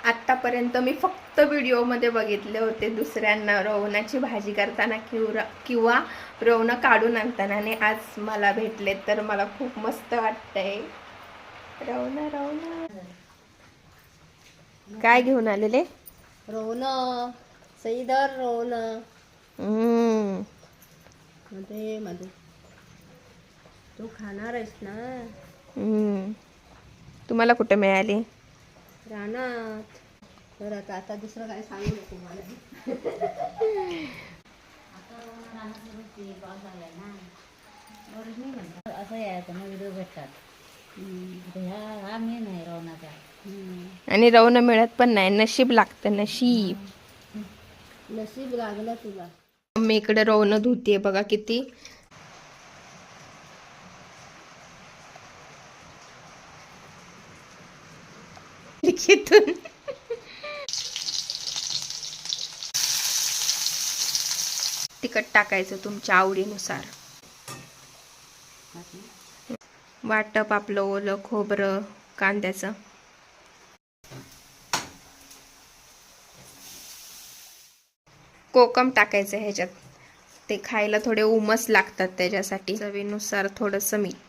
आत्तापर्यंत मी फक्त व्हिडिओमध्ये बघितले होते दुसऱ्यांना रवणाची भाजी करताना किंवा रवणं काढून आणताना, आणि आज मला भेटले तर मला खूप मस्त वाटतंय. रवणं रवणं काय घेऊन आलेले? रवणं सईदर रवणं मध्ये मध्ये तू खाणार आहेस ना? तुम्हाला कुठे मिळाली? रानात. तर आता दुसरं काय सांगू नको मला. असं यायचं मग व्हिडिओ भेटतात. हा मी नाही रवणाचा. आणि रवणं मिळत पण नाही, नशीब लागतं, नशीब. नशीब लागलं तुला. मी इकडे रवणं धुतीये बघा किती. खिचून तिखट टाकायचं तुमच्या आवडीनुसार. वाटप आपलं ओलं खोबरं कांद्याचं. कोकम टाकायचं ह्याच्यात, ते खायला थोडे उमस लागतात त्याच्यासाठी. चवीनुसार थोडंसं मीठ.